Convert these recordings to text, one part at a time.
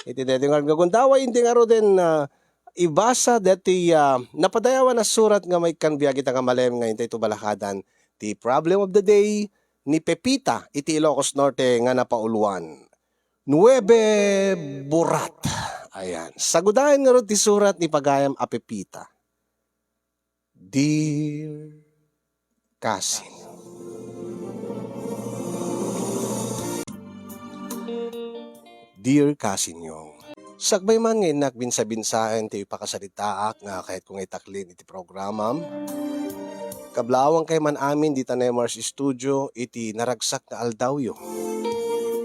Iti deti nga gagundawa hindi nga ro din ibasa deti napadayawan na surat nga may kanbiya kita nga malem nga intay balakadan ti problem of the day ni Pepita iti Ilocos Norte nga napauluan. Nueve Burat. Ayan. Sagudahin nga ro ti surat ni Pagayam a Pepita. Dear Cousin. Dear Cousin Yong. Sakbay man ngayon nakbinsa-binsahan ti ipakasalitaak nga kahit kung itaklin iti programam. Kablawang kay man amin di Tanemars Studio iti naragsak na aldawyo.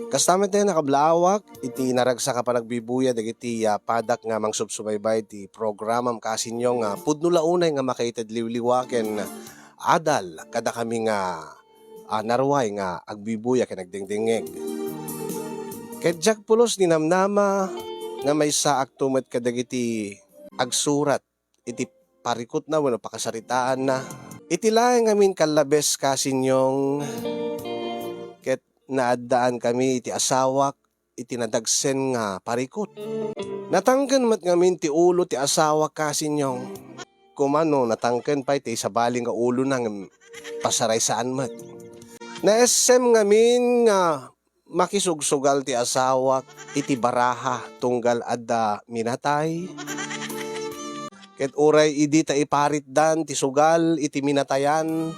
Kastamit tayo nakablawak iti naragsak ka pa nagbibuya dagiti padak nga mangsubsubaybay ti programam Cousin Yong nga pudno launay nga makaitad liwliwaken adal kada kami nga narway nga agbibuya ken nagdingdingeg. Ket Jack pulos ni namnama nga may saak tumet kadagiti agsurat iti parikot na wano pakasaritaan na iti laeng amin kalabes Cousin Yong ket naadaan kami iti asawak iti nadagsen nga parikot. Natangken mat ngamin ti ulo ti asawak Cousin Yong. Kumano natangken pa iti sabaling nga ulo nang pasaray saan mat. Na-SM ngamin nga makisugsugal ti asawak iti baraha tunggal adda minatay. Ket uray idi ta iparit dan ti sugal iti minatayan.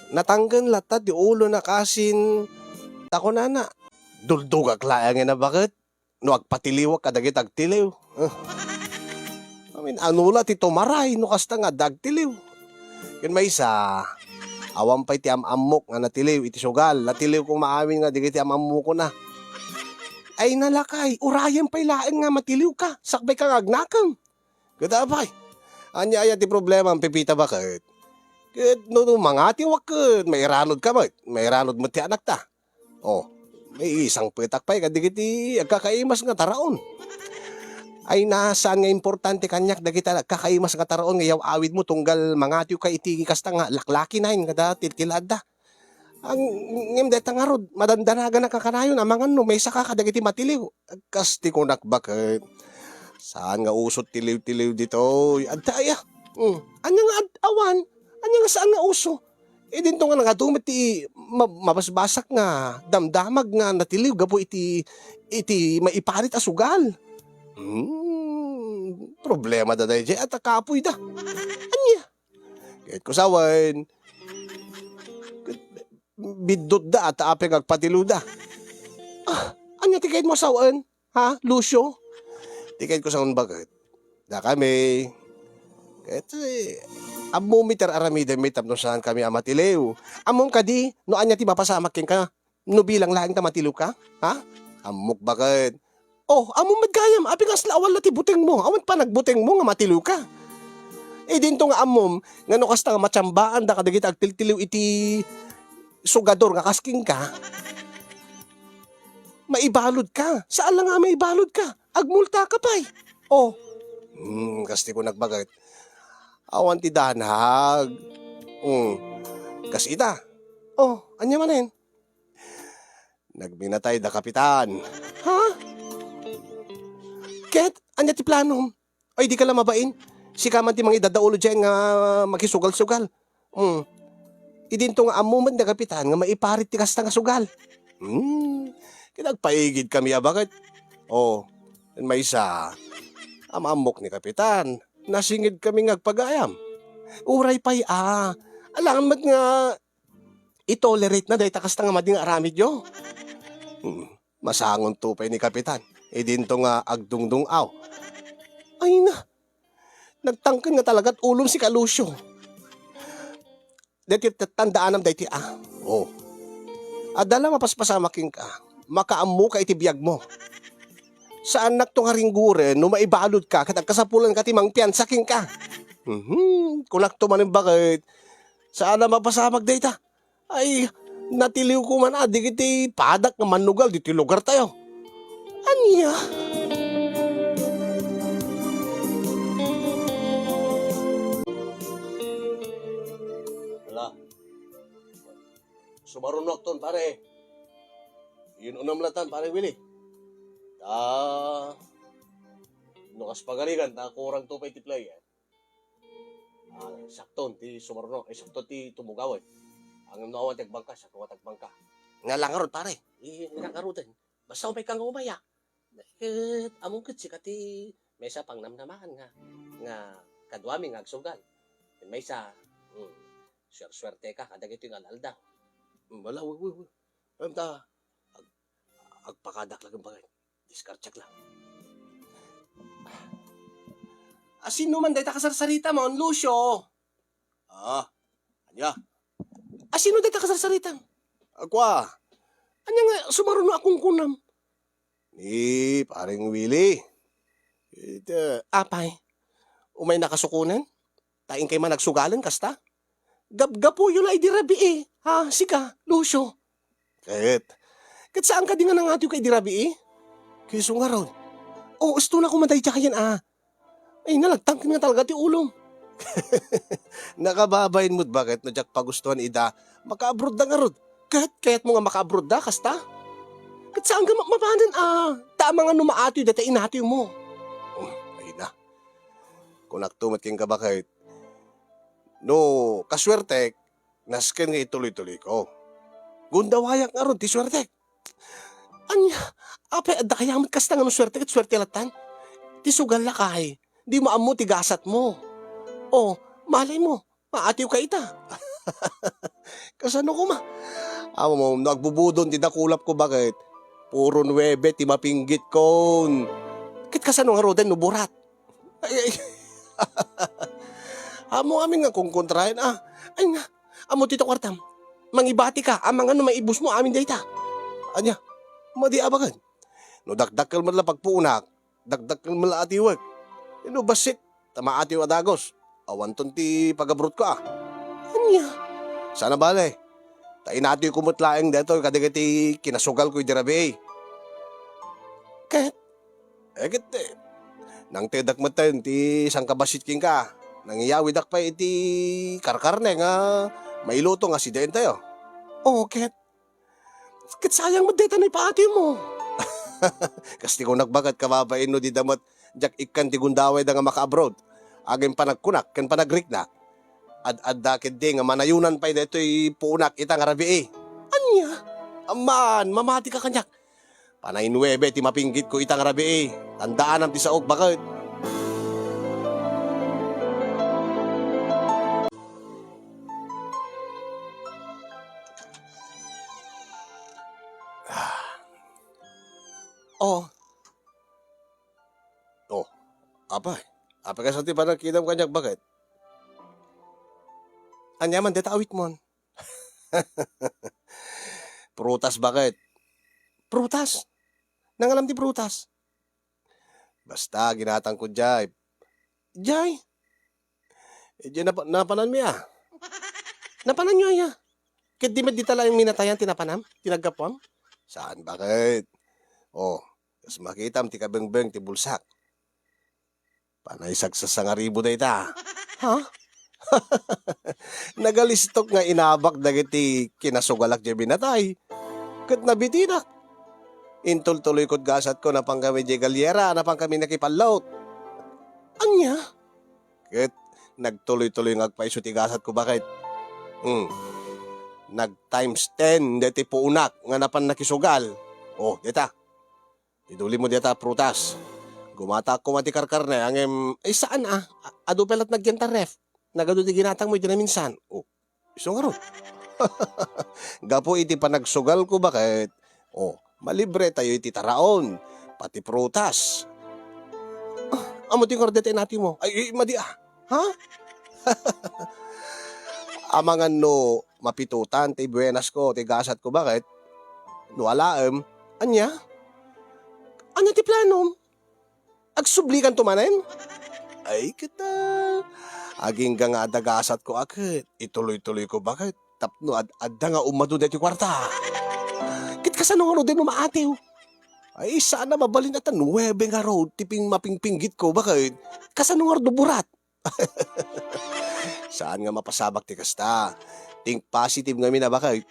Natanggan latta ti ulo na kasin tako nana. Duldugak laang na bakit? No agpatiliwak kadagit agtiliw. Anula ti tumaray no kasta nga dagtiliw. Ken may isa awam pa'y ti amamok nga natiliw iti sugal. Natiliw kong maamin nga digiti amamok ko na. Ay nalakay, urayan pa'y lain nga matiliw ka. Sakbay ka ngagnakam. Gada ba'y. Anya aya ti problema ang Pepita bakit? Ket no mga tiwak ket may ranod ka ba? May ranod mo ti anak ta. Oh, may isang petak pa'y kadigiti agkakaimas nga taraon. Ay nasaan nga importante kanyak dagita kakaimas nga taraon nga yaw awid mo tunggal mga tiyo ka iti kasta nga laklaki na yun kada tiltilada. Ang ngem deta nga rod madandanaga na kakanayon amangan no may saka kadagiti matiliw. Kasti ko nakbakit. Saan nga usot tiliw-tiliw dito? Adaya. Anya nga awan? Anya nga saan nga uso? E dinto nga nagatumit ti mabasbasak nga damdamag nga natiliw gapo iti maiparit asugal. Problema da dahi at kapoy da. Anya? Kahit ko sawan, bidot da at apeng agpatilo da. Anya ti kahit mo sawan? Ha? Lucio? Ti kahit ko sawan bakit? Da kami. Kahit amumiter aramida may tapno saan kami amatiliw. Amom ka di, no anya ti mapasamakin ka? No bilang lahing tamatiliw ka? Ha? Amok bakit? Oh, among madgayam, abi nga awal na ti buteng mo. Awan pa nagbuteng mo nga matiliw ka. E dinto nga amom, nga no kasta nga matsambaan da kadagit agtiltiliw iti sugador nga kasking ka. Maibalod ka. Saan lang nga maibalod ka? Agmulta ka pa'y. Oh. Kasti ko nagbagay. Awan ti danhag. Kasita. Oh, anya manen? Nagminatay da kapitan. Ha? Ket, anya ti plano? Ay, di ka lang mabain. Si kaman ti mga idadaulo dyan nga makisugal-sugal. Idinto nga amuman na kapitan nga maiparit ti kasta nga sugal. Kinagpaigid kami bakit? Oh, may isa. Amamok ni kapitan. Nasingid kami ngagpagayam. Uray pa'y alangan mat nga itolerate na dahi takasta nga mading aramid yo. Masangon tupay ni kapitan. Dinto nga agdungdung aw. Ay na. Nagtangken nga talaga't ulong si Kalusyo. Dati tandaanam dahi Oh. Adala mapaspasamaking ka. Makaamu ka iti biyag mo. Saan naktong haringguren no maibalod ka kat agkasapulan ka timang piyansaking ka. Kunak to manin bakit. Saan na mapasamag dahi ta? Ay, natiliw ko man digiti padak nga manugal diti lugar tayo. Anya? Wala. Sumarunok ton pare. Yun unam latan pare Willie. As pagalingan, na kurang to pa iti play. Sakton, ti sumarno, sakton ti tumugawan. Ang nawan tagbangka, sa kuwa tagbangka. Nga lang arod, pare. Nga arodan. Basta umay kang umaya. Among kit sikat ti may sa pang namnamahan nga kadwami nga agsugal. May sa swerte ka kadag ito yung alaldaw. Wala, wala. Ta agpakadak lang bagay. Diskartsak lang. Sino man dahi ta kasarsarita mo, Lucio? Anya? Sino dahi ta kasarsarita? Agwa. Anya nga, sumaruno akong kunam. Ni, paring Willie. Apay, umay nakasukunan? Taing kay man nagsugalan, kasta? Gap-gapo yun ay dirabi Sika, Lucio. Kat saan ka di nga nang atiyo kay dirabi Kaya nga ron. Gusto na kumatay tsaka yan Ay, nalagtangkin nga talaga ti ulong. Nakababayin mo't bakit no jak pagustuhan ida, maka-abroad na nga rod. Kaya't mo nga maka-abroad da, kasta? Kat saan ka mapanan tama nga numaatoy dati inatoy mo. Ay na. Kung naktumat king ka bakit, no, kaswerte, nasken nga ituloy-tuloy ko. Gundawayak nga rod, ti swerte. Anya, apay, adda kaya mat kasta nga no swerte kat swerte latan. Ti sugal la kay. Di mo amo tigasat mo. Malay mo, maatiw ka ita. Kasano ko Amo mo, nagbubudon, di nakulap ko bakit? Puro 9, ti mapinggit kon. Kit kasano nga roden, nuburat. Ay. Amo amin nga kung kontrahin, Ay nga, amo tito kwartam. Mangibati ka, amang ano maibus mo amin dayta. Anya, madi abagan. No dakdakkel man la pagpuunak, dakdakkel man la atiwag. Basit, tama atiw adagos. Awanton ti pagabrot ko Anya? Sana bale. Tain atiw kumutlaeng deto, kadigati kinasugal ko dirabi Ket? Nang tedak matan ti sangkabasit king ka. Nang iyawidak pa iti karkarne nga mailuto nga si den tayo. Ket? Ket sayang mo deta na ipaatiw mo. Kasi kung nagbagat kababain no di damat jak ikan ti gundaway da nga maka-abroad. Aging panagkunak, kan panagrik na. Ad-dakid di nga manayunan pa deto'y puunak itang arabi Anya? Aman, mamati ka kanyak. Panay 9, ti mapinggit ko itang arabi Tandaan ang ti saog, bakit? Apay. Apay ka sa ti panagkidam kanyak, bakit? Anya man, deta awit mon. Prutas, bakit? Prutas? Nangalam ti prutas. Basta, ginatang ko jay. Jay? Jay, napanan mi Napanan nyo Kit di di tala yung minatayan, tinapanam? Tinagkapwam? Saan, bakit? Kas makitam ti kabeng-beng ti bulsak. Panay sagsasangaribo da ita. Nagalistok nga inabak dagiti kinasugalak di binatay. Kat nabitinak. Intol-tuloy kod gasat ko na pang kami di galyera, na pang kami nakipalaut. Anya? Kat nagtuloy-tuloy ngagpaiso ti gasat ko, bakit? Nag times 10 deti puunak nga napan nakisugal. Deta. Iduli mo deta prutas. Gumata ko mati karkarne, saan Ado pelat nagyan ta ref. Nagado di ginatang mo, di na minsan. Iso nga ron. Gapo iti panagsugal ko, bakit? Malibre tayo iti taraon. Pati prutas. Amo ti kordete natin mo. Ay, madi Amangan no, mapitutan, ti buenas ko, ti gasat ko, bakit? No alaem, anya? Anya ti planom? Agsublikan tumanen? Ay, kita. Aging nga adagasat ko akit. Ituloy-tuloy ko, bakit? Tapno, adda nga umado deti kwarta. Kit kasano nga din maatiw. Ay, sana mabalin atan 9 nga road, tiping mapingpinggit ko, bakit? Kasano nga duburat. Saan nga mapasabak ti kasta? Think positive nga bakit?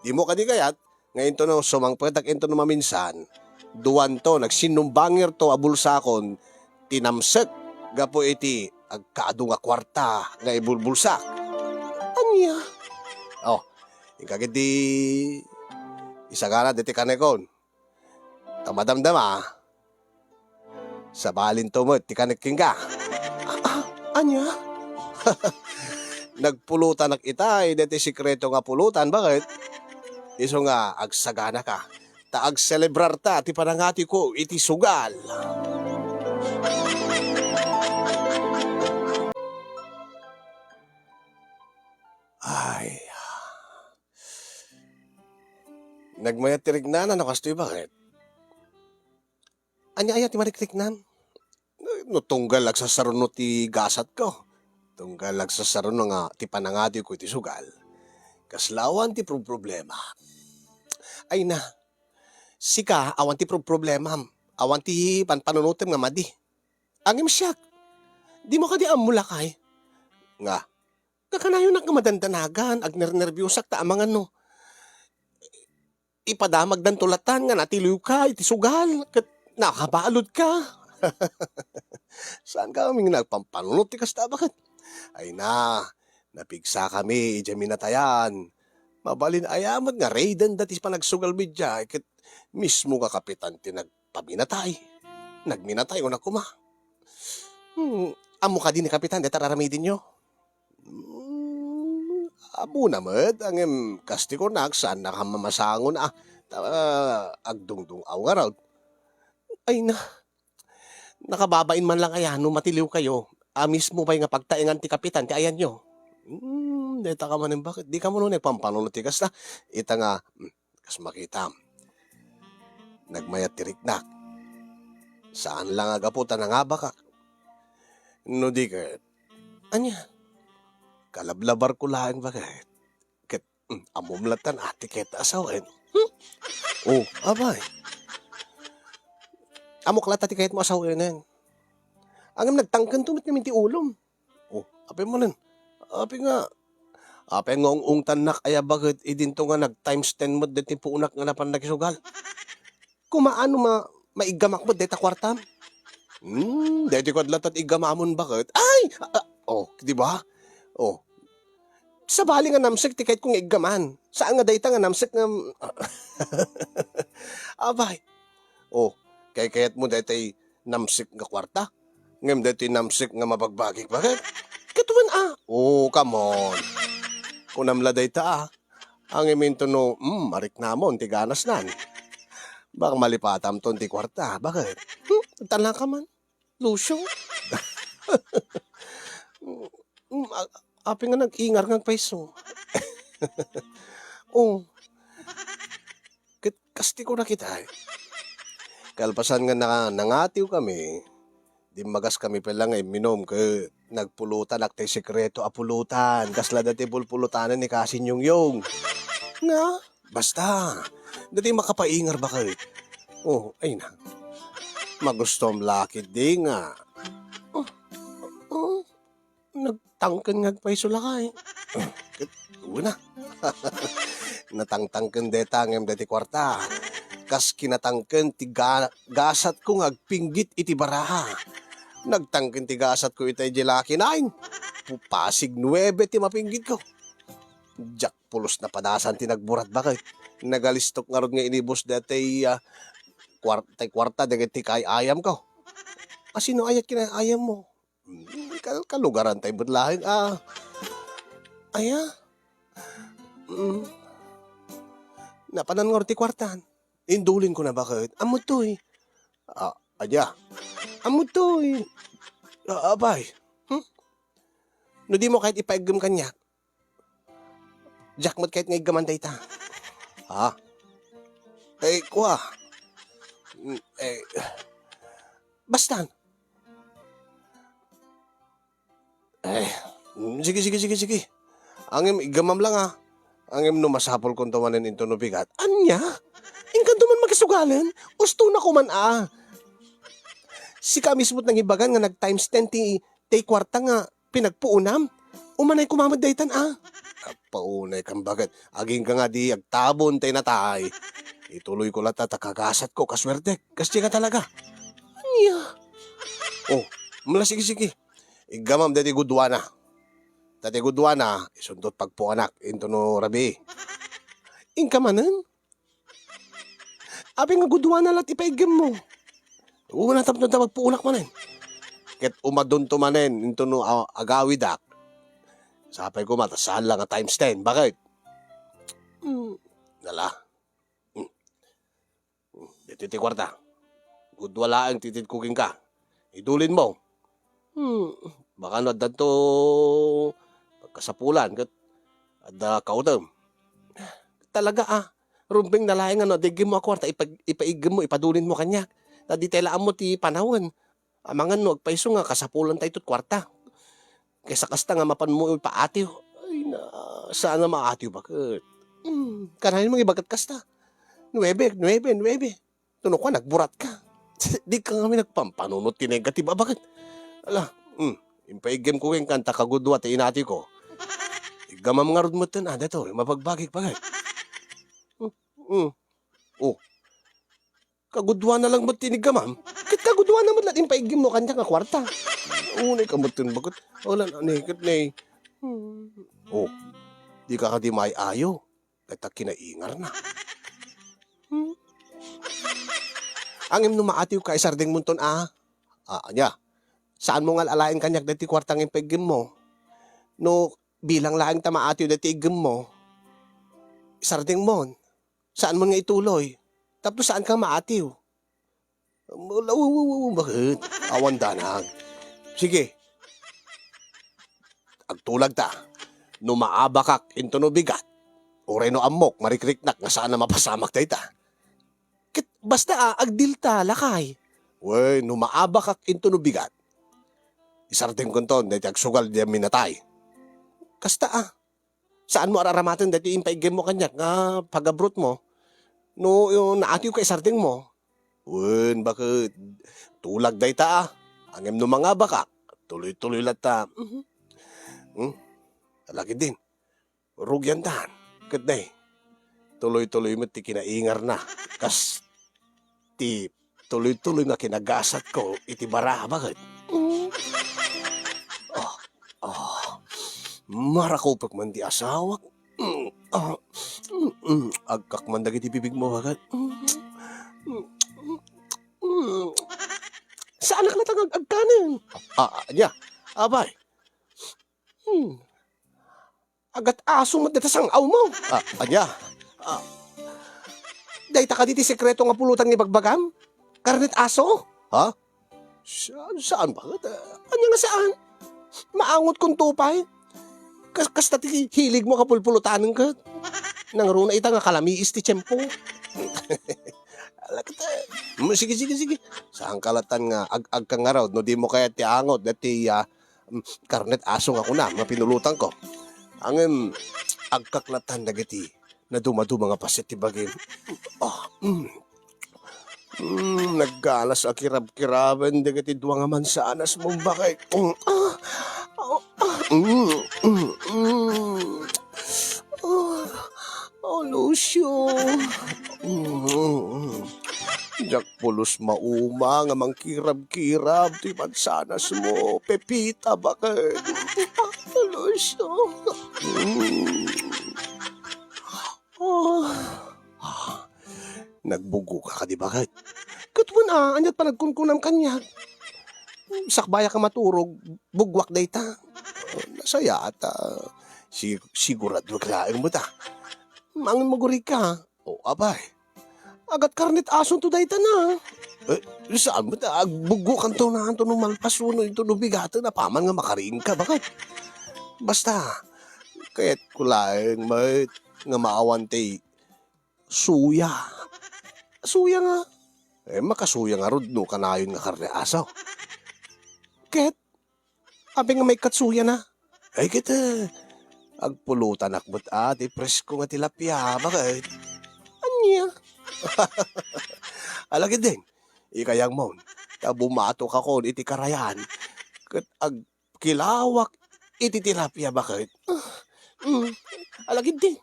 Di mo kadi kayat, ngayon to no, sumangpatak ito no maminsan, duwan to, nagsinumbangir to abulsakon, tinamsek gapo iti agkaado nga kwarta nga ibulbulsak. Anya? Oh, ikagit di isagana diti kanekon. Tamadamdama. Sa balin tumot ti kaneking ka. Anya? Nagpulutan nak itay diti sikreto nga pulutan, bakit? Iso nga agsagana ka. Taag celebrar ta ti panangati ko iti sugal. Ay, nagmayat tirignanan ako kastoy, bakit? Anya aya ti mariktiknan? No tunggal ag sa saruno ti gasat ko. Tunggal ag sa saruno nga ti panangati ko iti sugal. Kaslawan ti problema. Ay na, sika awan ti problema. Awan ti panpanunutem nga madi. Angim siyak. Di mo kadi amulakay. Nga, kakanayon nga madandanagan, ag nervyusak ta amangan no. Ipadamag dan tulatan nga natiliw ka, iti sugal, kat nakabalod ka. Saan ka kaming nagpampanunot ti kasta, bakit? Ay na, napigsa kami, ija minatayan. Mabalin ayamat nga, raydan datis pa nagsugal midya, kat mismo ka kapitan ti nagpaminatay. Nagminatay o nakuma. Amo ka din ni kapitan, deta raramidin nyo. Amo naman, ang kasti ko saan nakamamasangon agdungdung aw nga raw. Ay na, nakababain man lang kaya no matiliw kayo. Mismo pa nga pagtaingan ti kapitan, ti ayan nyo. Deta ka manin bakit? Di ka mo nun nagpampanunod ti kasta. Ita nga, kas makita. Nagmayat tiriknak. Saan lang agaputan nga baka? No di ka, anya, kalablabar ko lang bakit? Kat, amumlatan ati keta asawan. Oh, abay. Amok lata ti kahit mo asawan yan. Ang nagtangkan tumit namin ti ulom. Oh, apay mo nun. Apay nga. Apay nga ung tanak aya bakit idinto nga nag-times 10 mo deti puunak nga napan nakisugal. Kumaano maigamak mo deta kwartam? Deti ko adlatat igamamon bakit? Ay! Di ba? Oh. Sa bali nga namsik ti kahit kung igaman. Saan nga dayta nga namsik nga... Abay. Oh, kayat mo dayta namsik nga kwarta. Ngam dayta namsik nga mabagbagik. Bakit? Katuan Oh, come on. Kung namla dayta ang iminto no, marik namon, ti ganas nan. Baka malipatam ton ti kwarta. Bakit? Tala ka man. Lusyo. Api nga nag-ingar ng paiso. Oh. Kasti ko na kita Kalpasan nga nangatiw kami. Di magas kami pala nga minom ka nagpulutan aktay sekreto apulutan. Kasla dati pulpulutanan ni Kasin yung. Nga? Basta. Dati makapaingar ba kayo? Oh, ay na. Magustom lakit di nga. Nagtangkan nga pa isulakay. Una. Natangtangkan deta ngem dati kwarta. Kas kinatangkan ti gasat ko ngagpinggit iti baraha. Nagtangkan ti gasat ko itay jelaki nain. Pupasig 9 ti mapinggit ko. Jak pulos na padasan ti nagburat bakit. Nagalistok nga ron nga inibos dati kwarta dagiti kay ayam ko. Asino ayat kina ayam mo? Kalugaran tayo budlahin. Aya? Napanangor ti kwartan. Indulin ko na bakit? Amutoy. Adya. Amutoy. Abay. No di mo kahit ipaigam kanya. Jackmot kahit nga igaman tayo ta. Kuha. Bastan. Sige. Angem igamam lang Angem no masapol kong tawanan into no bigat. Anya? Ingkan man magkasugalan? Usto na ko man Sika mismo't nang ibagan nga nag-times 10 ti kwarta nga pinagpuunam. Umanay kumamad daytan Paunay kang bagat. Aging ka nga di agtabon tayo natay. Ituloy ko lata kagasat ko kaswerte. Kasi ka talaga. Anya? Oh, mula sige. Igamam dati gudwana. Dati gudwana, isundot pagpo anak, into no rabi. Ingka manan? Abi nga gudwana lat ipaigam mo. Una tapno na magpuulak manen. Ket umadun to manen, into no agawidak. Sapay ko matasaan lang nga times 10. Bakit? Nala. Dito ti kwarta. Gudwala ang titid cooking ka. Idulin mo. Baka no to pagkasapulan kat ada kautam. Talaga rumbing nalaing digim mo kwarta ipaigim mo ipadulin mo kanya. Tadi telaan mo ti panahon. Amangan no agpaiso nga kasapulan tayo tot kwarta. Kaysa kasta nga mapan mo ipaatiw. Ay na, saan na maatiw bakit? Kanahin mo ibagat kasta. 9. Tuno ko nagburat ka. Di ka kami nagpampanunot ti negative bakit? Ala, impaigim ko yung kanta kagudwa ti inati ko. Igamam nga rod mo tin, dato, mapagbagik bagay. Oh, kagudwa na lang mo tinigamam. Kit kagudwa na mo lahat impaigim mo kanya nga kwarta. Unay ka mo tin bakit? Wala na, nikit na Oh, di ka di may ayo. Kata kinaingar na. Angim no maatiw ka isarding munton anya. Saan mo nga alain kanyak dati kwartang impegim mo? No, bilang laing tamaatiw dati igim mo, isarding mo. Saan mo nga ituloy? Tapos saan ka maatiw? Bakit? Awan danag. Sige. Agtulag ta. No maabakak into no bigat. O reno amok, marikriknak nga saan na mapasamak tayo ta. Basta agdilta, lakay. Wey, no maabakak into no bigat. Isarting konton, dahil agsugal diya minatay. Kasta saan mo araramatan dahil impaigim mo kanyak nga pagabrot mo? No, yung naatiw ka isarting mo. Wen, bakit? Tulag day ta Angem no mga bakak. Tuloy-tuloy lang ta. Lagi din. Rugyan tan. Katday. Tuloy-tuloy mo ti kinaingar na. Kas ti tuloy-tuloy nga kinagasat ko iti bara. Bakit? Marakopag man di asawak. Agkak man dagiti bibig mo. Bakit? Saan nakalatang agkanin? Anya. Abay. Agat aso mo dito sang aw mo. Anya. Dahita ka diti sekreto nga pulutan ni Bagbagam? Karnet aso? Ha? Saan ba? Anya nga saan? Maangot kong tupay. Kasta ti hilig mo kapulpulutanan ka. Nangruna ita nga kalamiis ti tiyempo. Sige. Saan kalatan nga ag ka nga raw, no di mo kaya ti angot dati karnet aso nga ko na, mapinulutan ko. Angin agkaklatan dagiti na dumaduma nga pasit ti bagay. Naggalas akirab-kiraban dagiti duwa nga mansanas mong bakay. Lucio. Jak pulos mauma nga mangkirab-kirab ti mansanas mo. Pepita bakit? Lucio. Nagbugo ka di bakit? Katwan anyat pa nagkunkunam kanya. Sakbaya ka maturog, bugwak day ta. Nasaya at sigurado klaing mo ta. Mangin maguri ka. Abay. Agat karnit ason to day ta na. Saan mo ta? Agbugo kan to na to nung malpasuno ito nung bigatan na paman nga makaring ka. Bakit? Basta, kaya't kulaing may nga maawantay suya. Suya nga. Makasuya nga rod no kanayon nga karne asaw. Ket, abi nga may katsuya na. Ay kita, agpulutan akbot presko nga tilapia. Bakit? Anya? Alagi din, ikayang mo, bumatok ako iti karayan. Ket agkilawak iti tilapia. Bakit? Alagi din,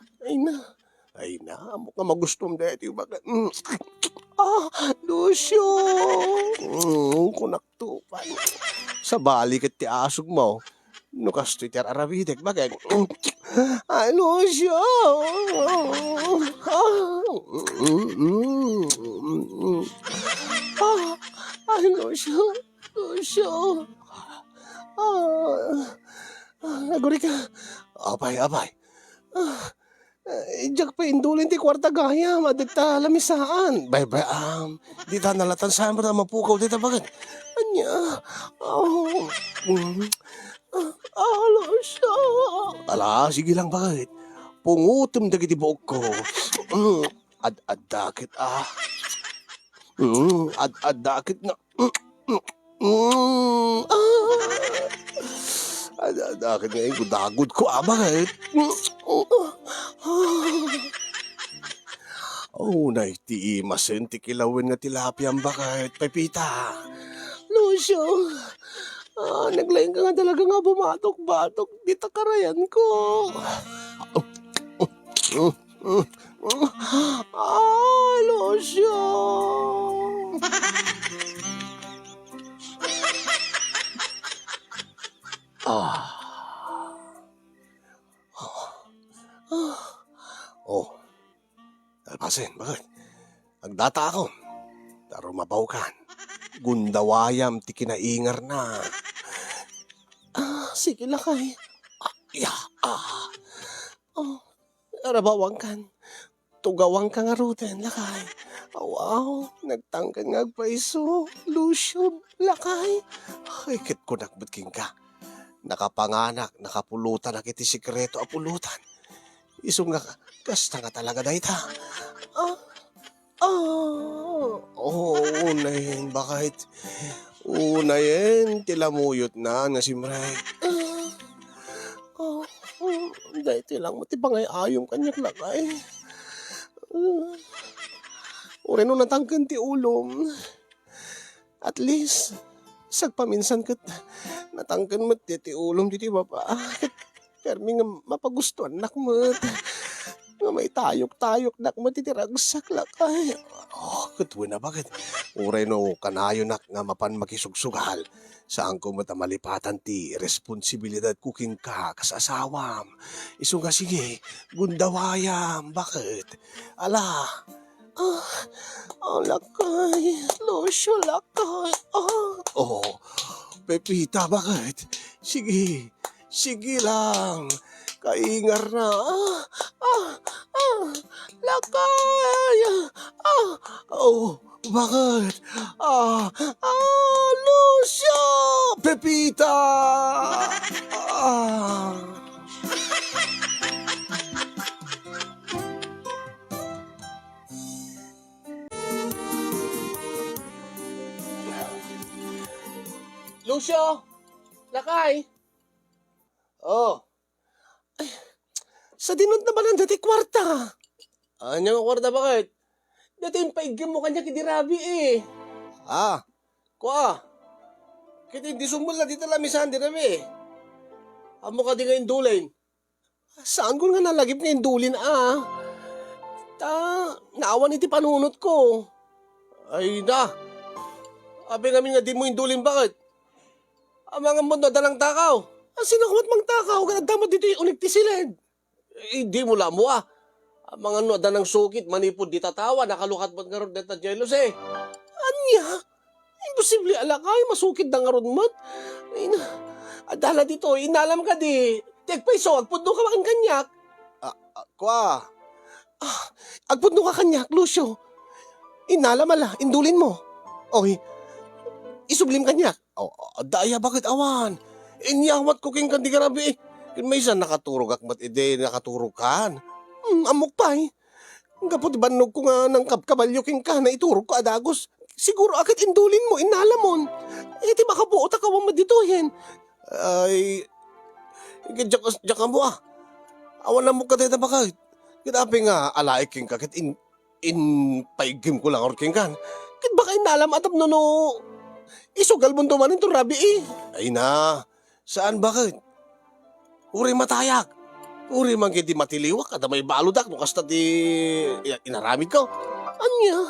ay na, mukhang magustom dito. Bakit? Lucio! Kunak to pa. Sa balik at ti asog mo. No kasto iti arabitek bagay. Ano siya? Ano siya? Siya. Naguri ka. Abay. Diyak pa indulin ti kwarta gaya, madagta lamisaan. Bay, di ta nalatan saan mo na mapukaw dito bakit? Anya, alo siya. Ala, sige lang bakit? Pungutom dagiti buok ko. Ad-adakit ad-adakit na. Ad-adakit nga yung gudagod ko bakit? Naiti imasen ti kilawin nga tilapia bakit? Pepita. Lucio, naglaing ka nga talaga nga bumatok-batok. Di takarayan ko. Lucio. Alpasin, bakit? Agdata ako. Taro mabaw kan. Gundawayam ti kinaingar na. Sige lakay. Arabawang kan. Tugawang ka nga ruten, lakay. Wow, nagtangkan nga agpaiso. Lucio, lakay. Ay, kit ko nakbutking ka. Nakapanganak, nakapulutan na kiti sikreto apulutan. Iso nga, kasta nga talaga dahi ta. Unayin, bakit? Unayin, tilamuyot na nga si Mray. Dahil tilang matibangay ayong kanyak lakay. Ure no natangkan ti ulom. At least, sagpaminsan kat natangkan mo ti ulom ti baba. Permi nga mapagustuhan nakmat. Nga may tayok-tayok nakmat ti tiragsak lakay. Katwa na bakit? Uray no kanayo nak nga mapan makisugsugal. Saan ko matamalipatan ti responsibilidad kuking ka kasasawam. Iso nga sige, gundawayam, bakit? Ala, lakay, Lucio, lakay, Pepita, bakit? Sige lang, kaingar na, lakay, bakit? Lucio, Pepita, Lucio, lakay. Sa dinod na ba ng dati kwarta? Anya nga kwarta bakit? Dati yung paigam mo kanya kidirabi eh. Kwa. Kita hindi sumul na dito lamisan dirabi. Amo ka di nga indulin. Saan ko nga nalagip nga indulin naawan iti panunot ko. Ay na. Abi nga di mo indulin bakit? Ang mga mundo dalang takaw. Sino kumat mang takaw? Ganagdamot dito yung unik ti silid. Di mo lamo Ang mga danang sukit, manipod di tatawa, nakalukat mo nga ron deta jealous eh. Anya? Imposible alakay, masukit na nga ron mat. Adala dito, inalam ka di. Tigpaiso, agpundo ka makan kanyak. Kwa. Agpundo ka kanyak, Lucio. Inalam ala, indulin mo. Oy, isublim kanyak. Daya bakit awan? Inyawat ko king kandi garabi. May isa nakaturog akmat ide, nakaturog kan. Amok pa Gapot banog ko nga ng kabalyo king ka na iturog ko adagos. Siguro akit indulin mo, inalamon. Di makabuot akawang maditohin. Ay, diyak ka mo Awan na mo ka tayo bakit? Kitapi nga alaik king ka, kit in paigim ko lang or king kan. Kit baka inalam atap no. Isugal mo dumanin to rabi Ay na, saan bakit? Uri matayak. Uri man kiti matiliwak kada may baludak no kasta ti inaramid ko. Anya?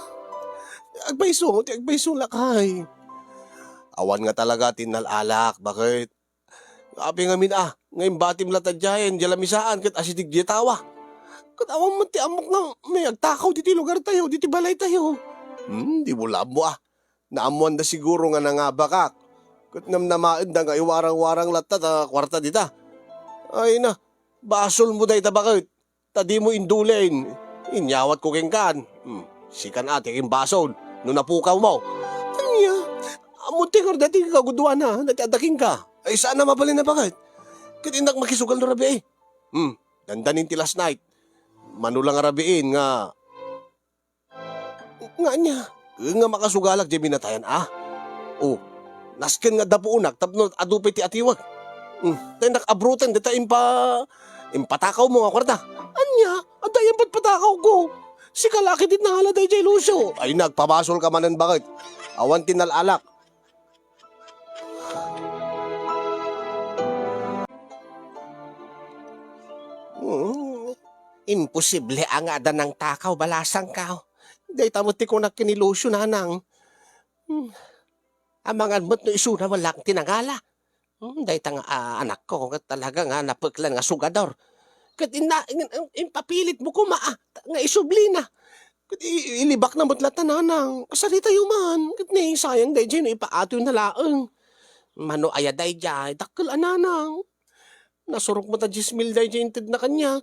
Agbayso lakay. Awan nga talaga tinalalak, bakit? Abi nga min ngayon batim latad dyan, jalamisaan, kat asidig di tawa. Kat awan mo ti amok nga, may agtakaw diti lugar tayo, diti balay tayo. Di mo labo Naamuan da siguro nga nangabakak. Kat namnamain da nga iwarang-warang latat kwarta dita. Ay na, basol mo day bakit? Tadi mo indulin. Inyawat ko kengkan. Sikan ate king basol, no napukaw mo. Anya, amunti ka dati kagudwa na, natadaking ka. Ay sana mabalin na bakit? Kat indak makisugal no rabi eh. Dandanin ti last night. Manulang arabiin nga. Nga niya, nga makasugalak di binatayan Oh, nasken nga dapuunak tapno adupay ti atiwag. Tayo nakabrutan dita impatakaw mo nga kwarta. Anya, adayan ba't patakaw ko? Si kalaki dit na haladay jay Lucio. Ay nagpabasol ka manan bakit? Awan tinalalak. Imposible ang ada ng takaw balasang kao. Day tamot ti ko nakinilusyo nanang. Amangan mo't no isuna walang tinangala. Day tang anak ko talaga nga napuklan nga sugador. Kat impapilit mo ko nga isubli na. Kat ilibak na mo't latananang. Kasarita yuman. Kat sayang day dyan ipaatoy na laang. Mano ayaday dyan, dakkel ananang. Nasurok mo ta 10,000 day dyan tid na kanya.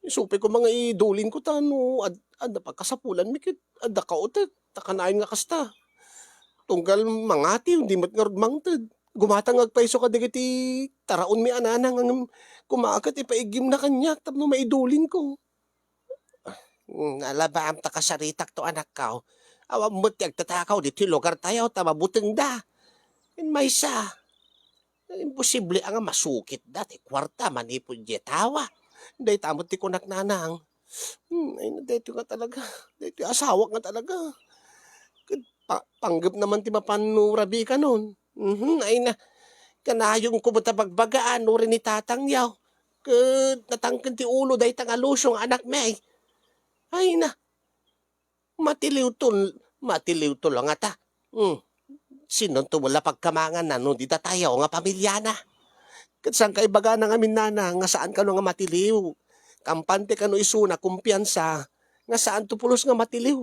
Isupi ko mga idulin ko tano, ad pagkasapulan mikit, ad kautet, takanain nga kasta. Tunggal mangati, hindi mat nga mangted. Gumatang agpaiso ka digiti, taraon mi ananang ang kumakat ipaigim na kanya, tapno maidulin ko. Alaba am takasaritak to anak ka. Awam mo't yagtatakaw diti lugar tayo, tamabuteng da. Maysa, imposible ang masukit dati, kwarta manipod tawa. Day tamot ti kunak nanang. Ay dito ka talaga. Dito asawak nga talaga. Panggap naman ti mapanurabi ka nun. Ay na. Kanayong kumata pagbagaan no rin ni tatang yaw. Natangkan ti ulo day tang alusyong anak may. Ay na. Matiliw to lang ata. Sinon to wala pagkamangan na no di tayo nga pamilya na. Kat saan ka ibaga ng amin nana, nga saan ka no nga matiliw. Kampante ka no isuna, kumpiyansa, nga saan to pulos nga matiliw.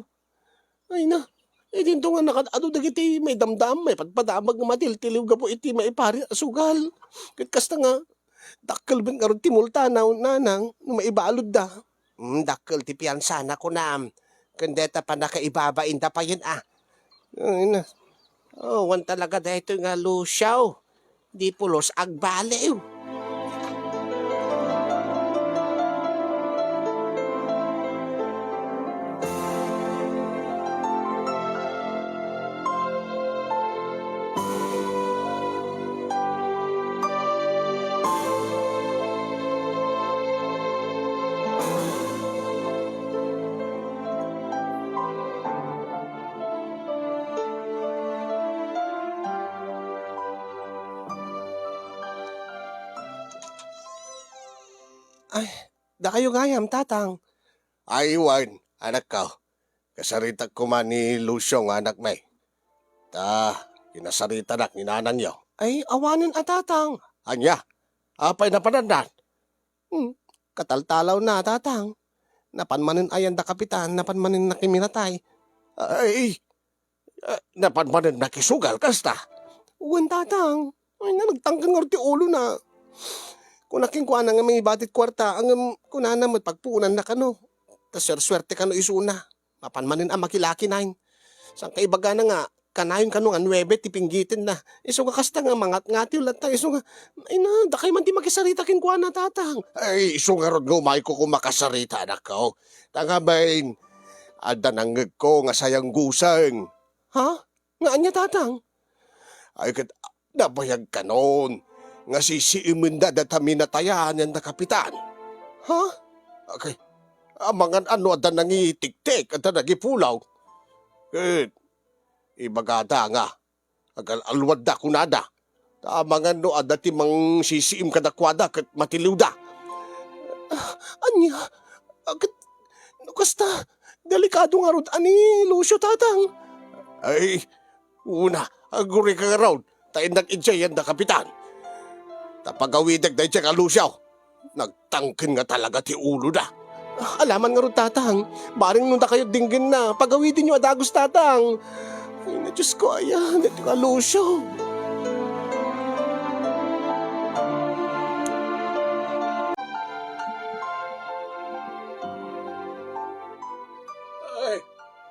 Ay na, dito nga nakadado dagiti may damdam, may pagpadamag nga matiltiliw ka po iti maipari sugal. Kat kasta nga, dakkel ben karon ti multa na nanang, no maibalod da. Dakkel ti piyansa na ko na, kandeta pa nakaibabain da pa yun Ay na, wan talaga dahito nga Luciao. Di pulos agbaliw. Ay, da kayo gayam, tatang. Ay, Wan, anak ka. Kasaritak ko man ni Lucio nga anak may. Kinasarita nak ni nanang yaw. Ay, awanin tatang. Anya, apay na panandan. Kataltalaw na, tatang. Napanmanin ayan da kapitan, napanmanin nakiminatay. Ay, napanmanin nakisugal, kasta. Uwan, tatang. Ay, nagtangkan nga ti ulo na. Kung naking kuha nga may batit kwarta, ang kunana mo't pagpuunan na kano. Tas swerte kano isuna. Mapanmanin makilaki nain. Sang kaibaga na nga, kanayon kano nga 9 tipinggitin na. Iso nga kasta nga mangat ngati ulat ta. Iso nga, ay na, dakay man ti makisarita king kuha na tatang. Ay, iso nga rod nga umay ko kung makasarita anak ko. Tangabain, ada nanggag ko nga sayang gusang. Ha? Nga anya tatang? Ay, nabayag ka nun. Nga sisiiminda data minatayan yan na kapitan. Ha? Okay. Amangan ano ada nangitik-tik at nagipulaw. Ibagada nga. Agal alwad da kunada. Amangan no ada timang sisiim kadakwada kat matiliw da. Anya? Kasta, delikado nga rod ani Lucio tatang. Ay, Una, aguri ka nga raw, tayo nag-injayan na kapitan. Tapagawidag na siya kalusyaw. Nagtangkin nga talaga ti ulo na. Alaman nga rin tatang, baring nung na kayo dinggin na, pagawidin nyo adagos tatang. Ay na Diyos ko, ayan, ito kalusyaw. Ay,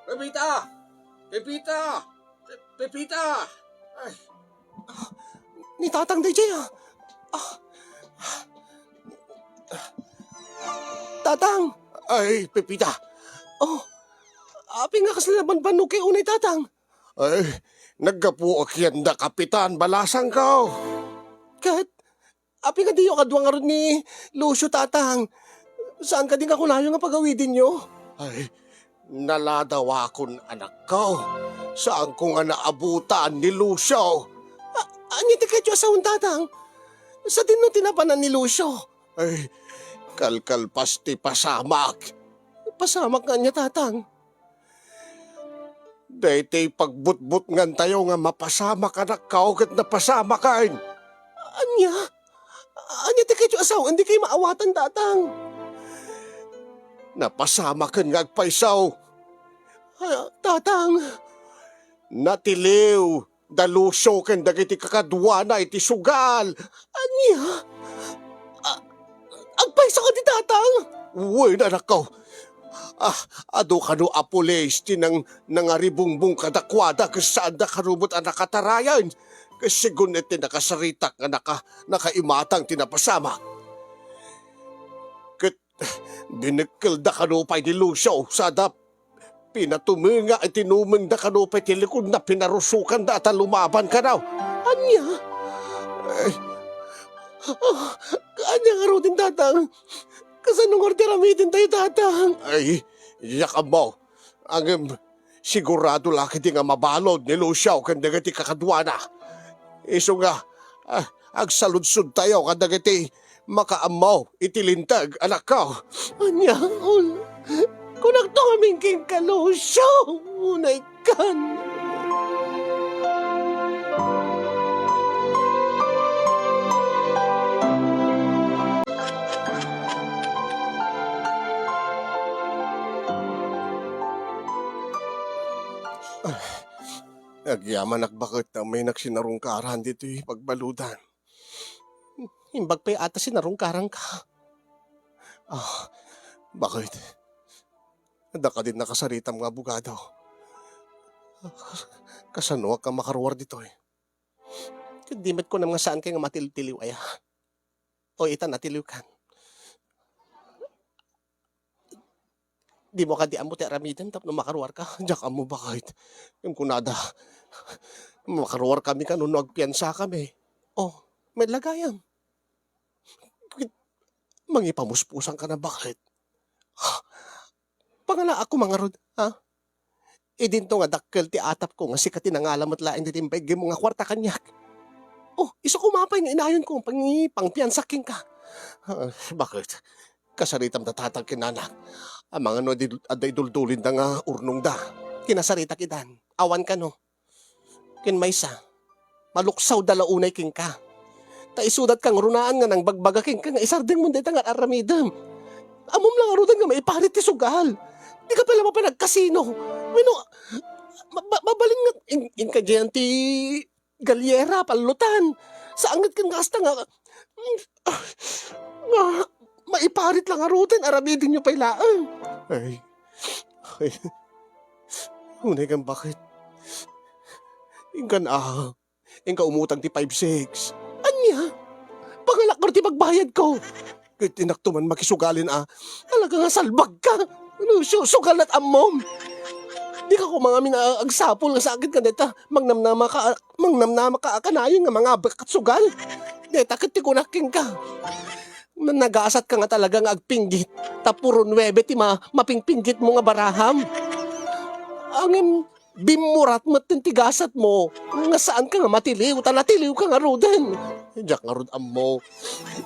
Pepita! Pepita! Pepita! Ay. Ni tatang DJ ah. Tatang! Ay, Pepita! Oh, api nga kasalaban banok kay unay tatang. Ay, nagkapuok yan na kapitan, balasang ka. Kat, api nga diyo kadwa nga rin ni Lucio tatang. Saan ka din ako layo nga pagawidin nyo? Ay, naladawa akong anak ko. Saan ko nga naabutan ni Lucio? Anya ti kadyo asawang tatang? Sa din no tinapanan ni Lucio? Ay, kalkalpas ti pasamak. Pasamak nga niya tatang. Dahil pagbutbut ngan tayo nga mapasamak anak ka o kat napasamakan. Anya? Anya ti kadyo asaw, hindi kayo maawatan tatang. Napasamakan nga agpaisaw. Tatang. Natiliw. Dalusyo ken dagiti kakadwa na iti sugal. Anya? Agpaisaw ka di tatang? Uy, anak ko. Ado ka no apulis tinang nangaribungbong kadakwada kas saan da karubot ang nakatarayan. Kasi gunit nakasaritak nga nakaimatang tinapasama. Kat binekil da kanupay ni Lucio sadap pinatuminga at tinuming da kanupay ti likod na pinarusukan da at lumaban ka daw. Anya? Anya nga ro din tatang? Kasanong orderamitin tayo tatang? Ay, yakam mo. Ang sigurado laki di nga mabalod ni Lucio kanda ti kakadwana. Iso nga, agsaludsud tayo kanda ti makaamaw itilintag anak ko. Anya, kunak to kaming king ka Lucio. Unay kan. Agyaman bakit na may nagsinarungkaran dito pagbaludan. Imbag pa ata sinarungkaran ka. Bakit? Handa ka din nakasaritam nga abogado. Kasano ka makaruwar dito Kadimit ko na mga saan kayo nga matiltiliw ay. O ita natiliw kan. Di mo ka di amo ti aramidan tapno makaruwar ka. Diyak amo bakit? Yung kunada. Makaruwar kami ka no nagpiyansa kami. Oh, may lagayan. Mangipamuspusan ka na bakit? Pangala ako mga rod, ha? Idinto nga dakkel ti atap ko nga sikati nga alamat laing ditimbay mo nga kwarta kanyak. Oh, iso kumapay nga inayon ko pangpiyansaking ka. Bakit? Kasaritam da tatang kinanak. Ang mga no aday duldulin da nga urnong da. Kinasarita kidan. Awan ka no. Kin maysa. Maluksaw dalaunay king ka. Ta isudat kang runaan nga nang bagbagaking ka nga isardeng mo dito nga aramidam. Amom lang arudan nga maiparit ti sugal. Di ka pala mapanagkasino. Mino, mabalin nga in ka dyan ti galyera, palutan. Sa angat kang gasta nga maiparit lang arudan, aramidin nyo pailaan. Ay, unay kang bakit? Ingkan ingka umutang ti 5-6. Anya? Pangalak ko ti magbayad ko. Kaya tinaktuman makisugalin talaga nga salbag ka. Ano, sugal at amom. Di ka ko mga minaagsapol nga sakit ka deta. Mangnamnama ka akanayon nga mga bakat sugal. Deta kati kunaking ka. Nagaasat ka nga talaga nga agpinggit. Tapuro 9 ti mapingpinggit mo nga baraham. Ang bimurat mo tigasat mo. Nga saan ka nga matiliw. Tanatiliw ka nga roden. Diyak nga rod mo.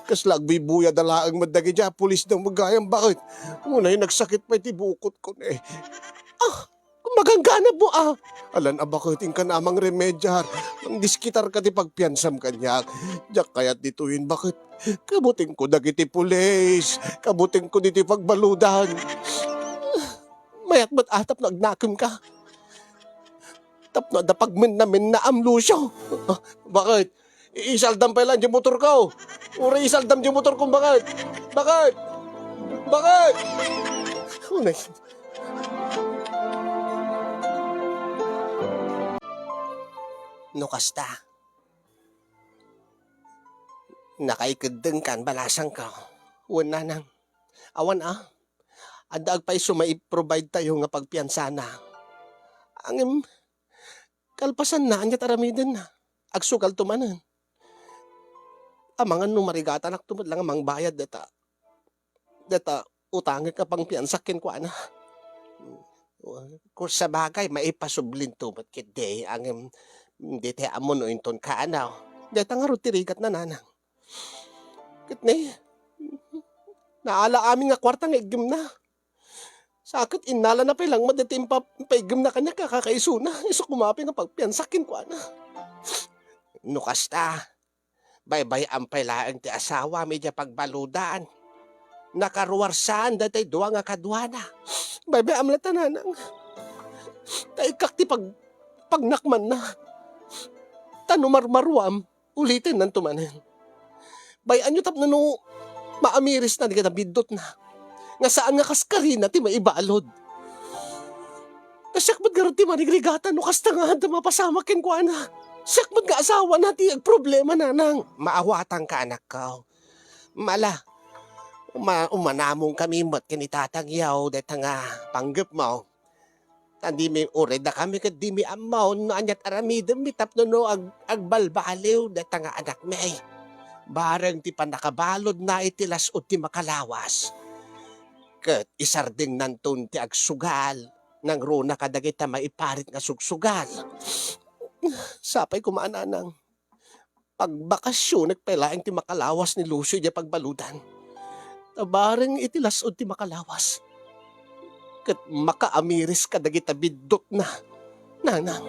Kaslag bibuya dalaang madagi dya. Pulis ng magayang bakit? Muna yung nagsakit pa iti bukot ko na Magangganap mo Alan abakutin ka namang remedyar. Ang diskitar ka ti pagpiansam kanyak. Diyak kaya't dituin bakit? Kabuting ko dagiti pulis. Kabuting ko diti pagbaludan. Mayat ba't atap na agnakim ka? Tapno da pagmin namin na amlusyo. Bakit? Iisaldam pa lang yung motor ko. Uri isaldam yung motor ko bakit? Bakit? Bakit? Unay. No kasta. Nakaikadeng kan balasang ka. Wala nang. Awan Adaag pa'y sumai-provide tayo nga pagpiansana. Ang kalpasan na anyat aramidin na. Agsugal tumanan. Amangan numarigata tumad lang amang bayad data. Data utangin ka pang piansakin ko ana. Kung sa bagay maipasublin tumad kit day ang hindi tayo amon o inton ka anaw. Deta nga rutirigat na nanang. Kit ne. Naala amin nga kwarta nga igim na. Sakit inala na palang madating paigim na kanya kakakaiso na. Iso kumapi nga pagpiansakin ko ana. Nukasta. Baybay ang pailaan ti asawa medya pagbaludaan. Nakaruwarsan datay duwa nga kadwana. Baybay amlata nanang. Taikak ti pagnakman na. Tanumarmaruam, ulitin ng tumanin. Bayan nyo tapno no maamiris na, di ka nabindot na. Nga saan nga kaskarina ti maibalod. Nasyak ba't garot ti manigrigatan no kasta nga handa mapasamakin ko ana. Siyak ba't nga asawa na ti problema na nang. Maawatang ka anak ko. Mala, umanamong kami mo't kinitatangyaw dahil nga panggap mo. Hindi may ured na kami kat di may amaw no anyat aramidem mitap no agbalbaliw data nga anak may. Barang ti panakabalod na itilas o ti makalawas. Kat isarding nantun ti agsugal. Nang runa kadagita maiparit nga sugsugal. Sapay kumaananang. Pagbakasyon nagpailaing ti makalawas ni Lucio di pagbaludan. Barang itilas o ti makalawas. Kat makaamiris ka dagita bidot na, nanang.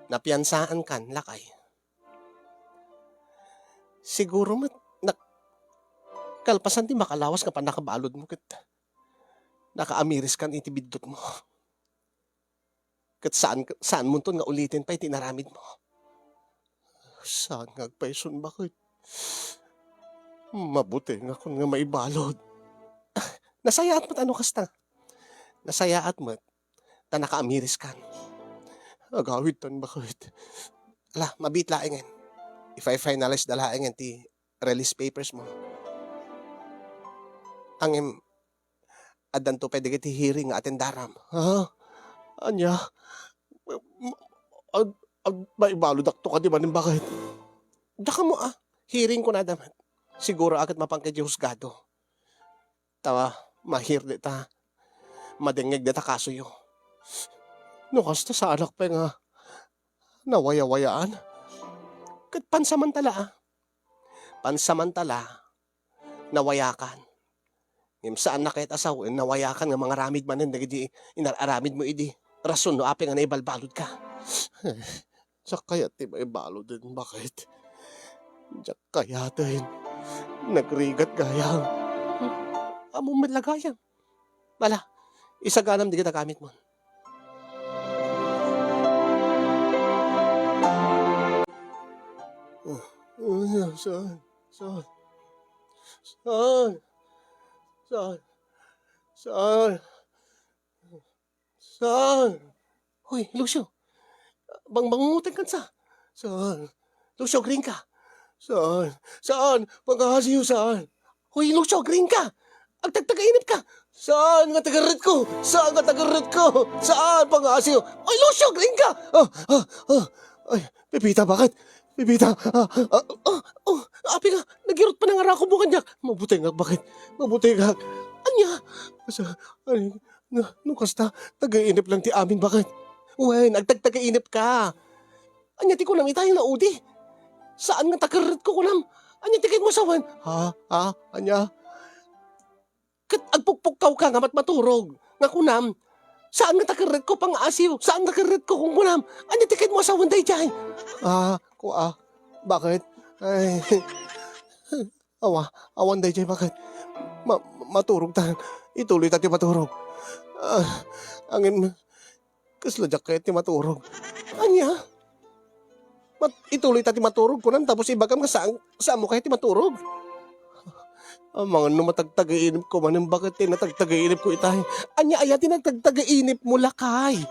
Napiansaan kan, lakay. Siguro kalpasan ti makalawas ka pa nakabalod mo kat nakaamiris kan iti bidot mo. Kat saan mo to nga ulitin pa itinaramid mo? Saan nga agpaisun bakit? Mabuti nga kung nga maibalod. Nasayaat mo't ano kasta? Nasayaat mo't ta nakaamiris kan. Agawid tan bakit? Ala, mabit laingin. If I finalize da laingin ti release papers mo. Ang adan to pwede ti hearing nga atendaram. Anya? Maibalod akto ka di ba bakit? Daka mo hearing ko na daman. Siguro agad mapangkad yung husgado. Tawa, mahir dita. Madengeg dita kaso yo. No, kasta sa anak pa nga nawaya-wayaan. Kat pansamantala Pansamantala, nawayakan. Saan na kahit asaw, nawayakan nga mga ramid manin, nagdi inararamid mo idi. Rason no, api nga naibalbalod ka. Sa kaya ti maibalod din, bakit? Diyak kaya din, nagrigat gayang. Amo malagayang. Bala, isaganam di kita gamit mo. Saan? Hoy, Lucio. Bangungutin ka sa. Saan? Lucio, green ka. Saan? Pag-ahasiyo saan? Hoy, Lucio, green ka. Agtagtagainip ka. Saan nga tagarit ko? Saan pag-ahasiyo? Hoy, Lucio, green ka. Ay, Pepita, bakit? Pepita, api nga, nagirot pa ng arako mo kanyak. Mabuti nga, bakit? Mabuti nga. Anya? Nung kasta, nag-iinip lang ti amin, bakit? Wen, agtagtagainip ka. Anya ti kunam itayo na udi. Saan nga takarret ko kunam? Anya ti kit mo sawan? Anya? Kat agpukpukaw ka nga maturog. Nga kunam, saan nga takarret ko pang asiw? Saan takarret ko kung kunam? Anya ti kit mo sawan day jay? Bakit? Ay, awan day jay, bakit? Maturog tahan. Ituloy tati maturog. Angin, kasladyak kayo ti maturog. Anya? Ituloy tati maturog ko nan, tapos ibagam ka saan mo kayo ti maturog? Ang mga numatagtagainip ko man, bakit tinatagtagainip ko itay? Anya ayat tinatagtagainip mo lakay?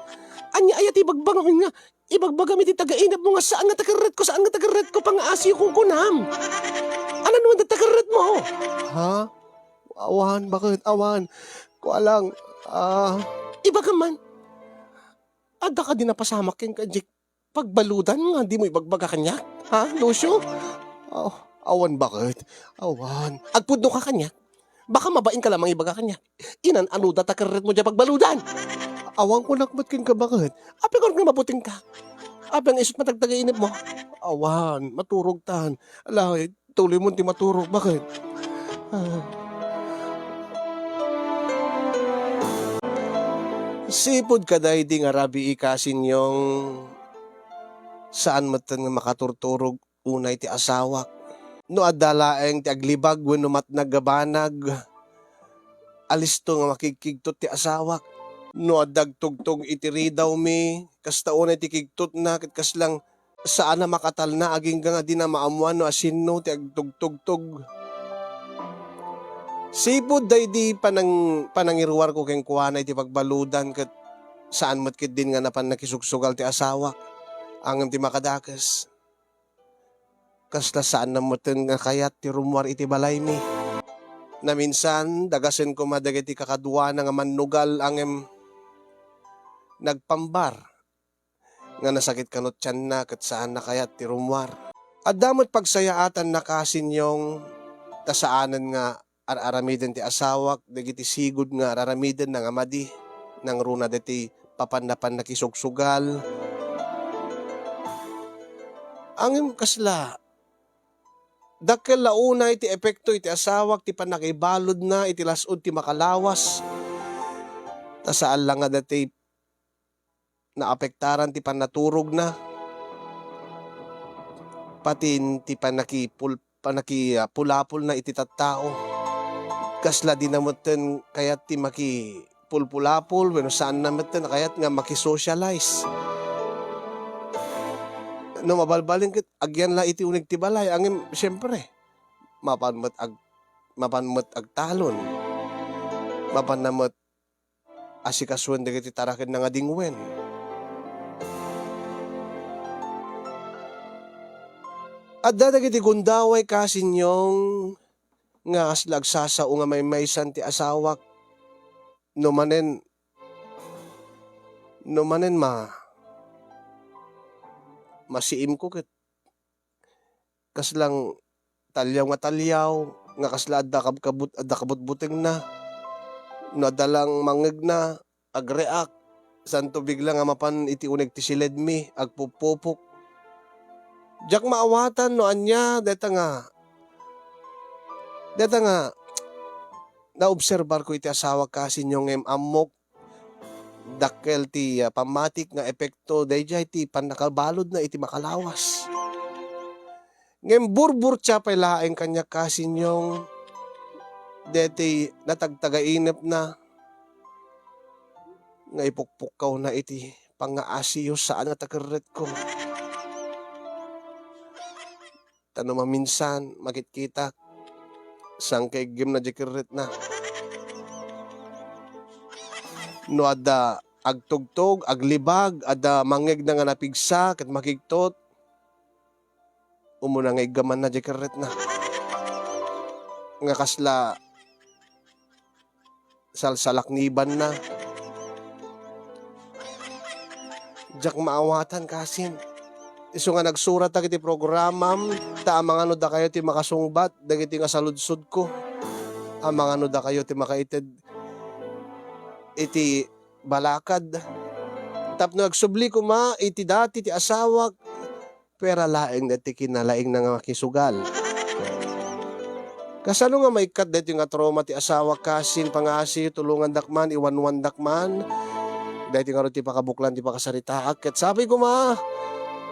Anya ayat ibagbagam nga, ibagbagam iti tagainip mo nga saan nga tagarret ko pang asiyo kong kunam? Ano naman tagarret mo? Awan, bakit? Awan. Kualang, ibagam man. Ada ka din napasamak ken kajik pagbaludan nga, di mo ibagbaga kanya? Lucio? Awan, bakit? Awan. Agpudno ka kanya? Baka mabain ka lamang ibaga kanya. Inan, ano takarret mo dyan pagbaludan? Awan ko nakmat kin ka, bakit? Api ko nga mabuting ka. Api ang isot matagtagainip mo. Awan, maturog tan. Alay, tuloy mo ti maturog, bakit? Sipod kaday di nga rabi ikasin yung saan matan nga makaturturog unay ti asawak. No adalaeng ti aglibag wenno matnagabanag. Alisto nga makikigtot ti asawak. No adagtugtog iti ridaw mi. Kasta unay ti kigtot na kas lang saan na makatal na aging nga di na maamuan no asin no ti agtugtugtog. Sipod day di panangiruar ko keng kuwanay ti pagbaludan kat saan matkit din nga napan nakisugsugal ti asawak. Angam ti makadakas. Kasla saan na maten nga kayat ti rumwar iti balay mi. Na minsan dagasen ko madagiti kakadwa na nga manugal angem nagpambar. Nga nasakit kanot tiyan na kat saan na kayat ti rumwar. At damot pagsayaatan na kasin yung tasaanan nga aramiden ti asawak, dagiti sigud nga aramiden ng amadi, nang runa diti papandapan nakisugsugal. Angim kasla, dakkel launa iti epekto iti asawak, ti panakibalod na, iti lasod ti makalawas. Tasaan lang nga dati naapektaran ti panaturog na. Pati ti panakipulapul na iti tattao. Kasla din namutin kayat ti makipulpulapul, bueno saan namutin kayat nga makisocialize. No mabalbalin kit agyan la iti unig ti balay, angim siyempre mapanmat agtalon. Mapanamot asikaswen dagiti taraken nga dingwen. At dadagiti gundaway kasinyong nga aslag sasao nga may ti asawak no manen masiim ko ket kaslang talyaw nga kasla adda kabutbuteng na no adalang mangeg na agreak santo bigla nga mapan iti uneg ti siledmi agpupupok jak maawatan no anya deta nga naobserbar ko iti asawa kasi yung amok dakkel ti pamatik nga epekto dayjay ti panakabalod na iti makalawas. Ngem burbur siya pay laeng kanya kasi yung deti natagtagainip na nga ipukpukaw na iti pangaasiyo saan nga takerret ko. Tano maminsan makikita sang kay gim na jekeret na. No ada agtugtog, aglibag, ada mangeg na nga napigsa, kat makigtot, umuna nga igaman na jekeret na. Nga kasla salsalakniban na. Jak maawatan kasin. Iso nga nagsurat ta kiti programam, ta amang ano da kayo ti makasungbat, dagiti nga saludsod ko. Amang ano da kayo ti makaited iti balakad. Tapno agsubli ko ma, iti dati ti asawak, pera laeng na ti kinalaing na nga kisugal. Kasano nga may kat dito nga trauma ti asawak kasin pangasi, tulungan dakman, iwanwan dakman, dahil nga rin ti pakabuklan ti pakasaritaak. Ket sabi ko ma,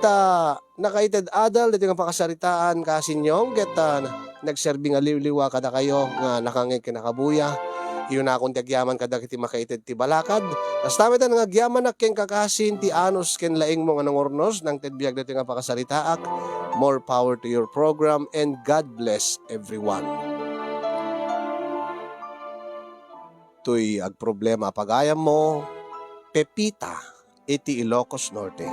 ta nakaited adal dito nga pakasaritaan kasinyong, ket nagserbing aliw-liwa kada kayo nga nakangig kinakabuya. Iyon na akong tiagyaman kada kiti makaited ti balakad. As tami ta nga agyaman na ken kakasin ti anos ken laing mo nga nangornos nang tedbiag dito nga pakasaritaak. More power to your program and God bless everyone. Tuy ag problema pagayam mo, Pepita, iti Ilocos Norte.